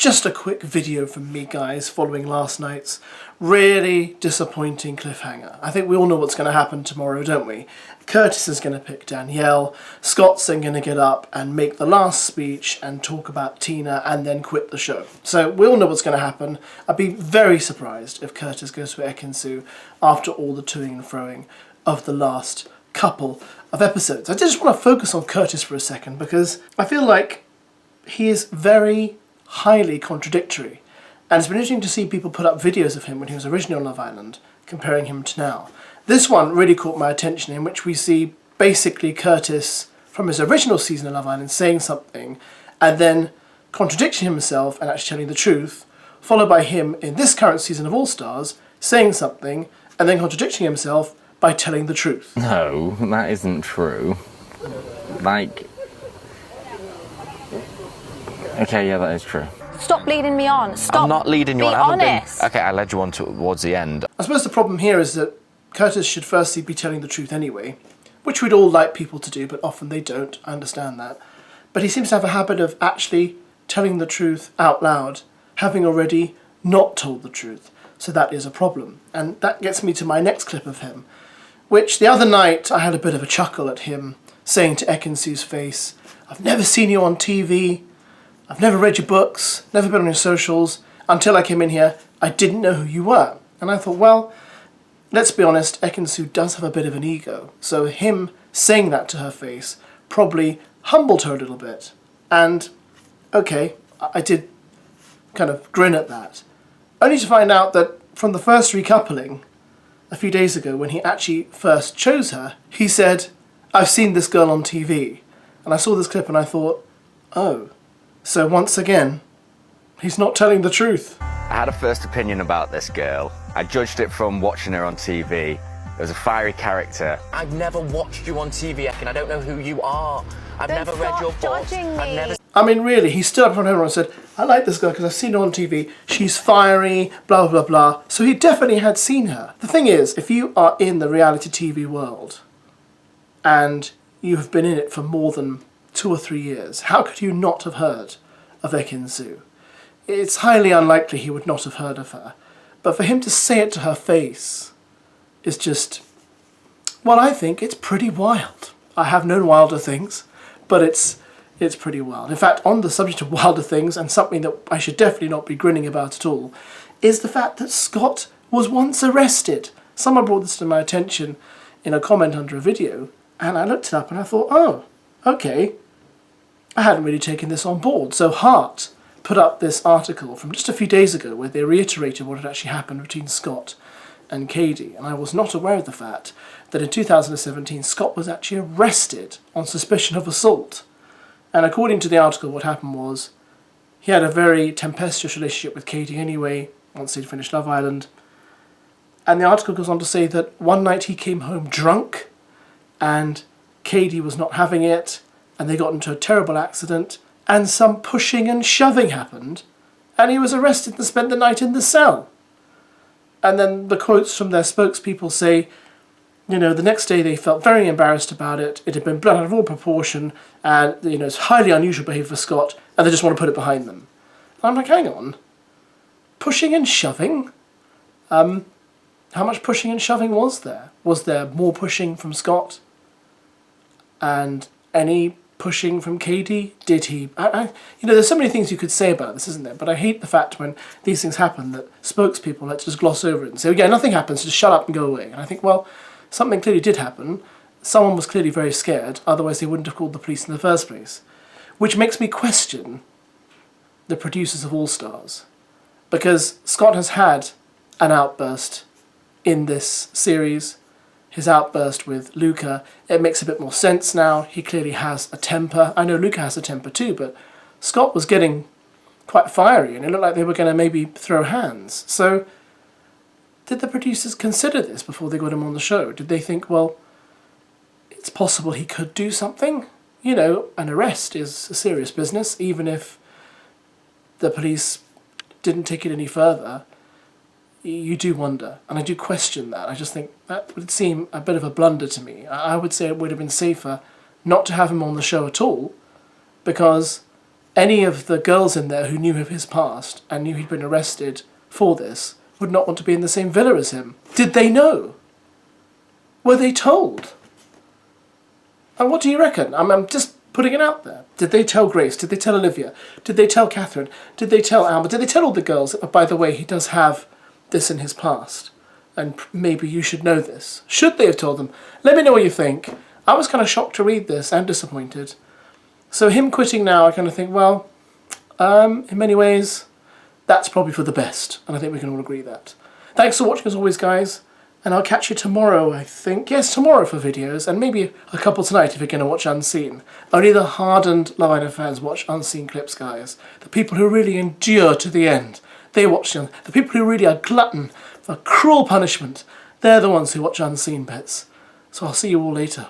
Just a quick video from me, guys, following last night's really disappointing cliffhanger. I think we all know what's going to happen tomorrow, don't we? Curtis is going to pick Danielle, Scott's then going to get up and make the last speech and talk about Tina and then quit the show. So we all know what's going to happen. I'd be very surprised if Curtis goes to Ekin-Su after all the toing and froing of the last couple of episodes. I just want to focus on Curtis for a second because I feel like he is very highly contradictory, and it's been interesting to see people put up videos of him when he was originally on Love Island comparing him to now. This one really caught my attention, in which we see basically Curtis from his original season of Love Island saying something and then contradicting himself and actually telling the truth, followed by him in this current season of All Stars saying something and then contradicting himself by telling the truth. No, that isn't true. Like... Okay, yeah, that is true. Stop leading me on. Stop. I'm not leading you on. Be I haven't honest. been... Okay, I led you on towards the end. I suppose the problem here is that Curtis should firstly be telling the truth anyway, which we'd all like people to do, but often they don't. I understand that. But he seems to have a habit of actually telling the truth out loud, having already not told the truth. So that is a problem. And that gets me to my next clip of him, which the other night I had a bit of a chuckle at him saying to Ekin-Su's face, "I've never seen you on TV. I've never read your books, never been on your socials. Until I came in here, I didn't know who you were." And I thought, well, let's be honest, Ekin-Su does have a bit of an ego. So him saying that to her face probably humbled her a little bit. And, okay, I did kind of grin at that. Only to find out that from the first recoupling, a few days ago, when he actually first chose her, he said, "I've seen this girl on TV." And I saw this clip and I thought, oh. So once again, he's not telling the truth. I had a first opinion about this girl. I judged it from watching her on TV. There was a fiery character. I've never watched you on TV, Ekin. I don't know who you are. I've never read your books. I've never... I mean, really, he stood up in front of everyone and said, "I like this girl because I've seen her on TV. She's fiery, blah, blah, blah." So he definitely had seen her. The thing is, if you are in the reality TV world and you have been in it for more than 2 or 3 years, how could you not have heard of Ekin-Su? It's highly unlikely he would not have heard of her. But for him to say it to her face is just, well, I think it's pretty wild. I have known wilder things, but it's pretty wild. In fact, on the subject of wilder things, and something that I should definitely not be grinning about at all, is the fact that Scott was once arrested. Someone brought this to my attention in a comment under a video, and I looked it up and I thought, oh, okay. I hadn't really taken this on board. So Hart put up this article from just a few days ago where they reiterated what had actually happened between Scott and Katie, and I was not aware of the fact that in 2017 Scott was actually arrested on suspicion of assault. And according to the article, what happened was he had a very tempestuous relationship with Katie anyway, once he'd finished Love Island. And the article goes on to say that one night he came home drunk and Katie was not having it, and they got into a terrible accident, and some pushing and shoving happened, and he was arrested and spent the night in the cell. And then the quotes from their spokespeople say, you know, the next day they felt very embarrassed about it, it had been blown out of all proportion, and, you know, it's highly unusual behaviour for Scott, and they just want to put it behind them. And I'm like, hang on, pushing and shoving? How much pushing and shoving was there? Was there more pushing from Scott? And any pushing from Katie? Did he... you know, there's so many things you could say about this, isn't there? But I hate the fact when these things happen that spokespeople like to just gloss over it and say, yeah, nothing happens, just shut up and go away. And I think, well, something clearly did happen. Someone was clearly very scared, otherwise they wouldn't have called the police in the first place. Which makes me question the producers of All Stars. Because Scott has had an outburst in this series. His outburst with Luca, it makes a bit more sense now. He clearly has a temper. I know Luca has a temper too, but Scott was getting quite fiery and it looked like they were going to maybe throw hands. So did the producers consider this before they got him on the show? Did they think, well, it's possible he could do something? You know, an arrest is a serious business, even if the police didn't take it any further. You do wonder, and I do question that. I just think that would seem a bit of a blunder to me. I would say it would have been safer not to have him on the show at all, because any of the girls in there who knew of his past and knew he'd been arrested for this would not want to be in the same villa as him. Did they know? Were they told? And what do you reckon? I'm just putting it out there. Did they tell Grace? Did they tell Olivia? Did they tell Catherine? Did they tell Alma? Did they tell all the girls, oh, by the way, he does have this in his past, and maybe you should know this? Should they have told them? Let me know what you think. I was kind of shocked to read this and disappointed. So him quitting now, I kind of think, well, in many ways, that's probably for the best. And I think we can all agree that. Thanks for watching as always, guys. And I'll catch you tomorrow, I think. Yes, tomorrow for videos, and maybe a couple tonight if you're going to watch Unseen. Only the hardened Love Island fans watch Unseen clips, guys. The people who really endure to the end, they watch them. The people who really are glutton for cruel punishment, they're the ones who watch Unseen bits. So I'll see you all later.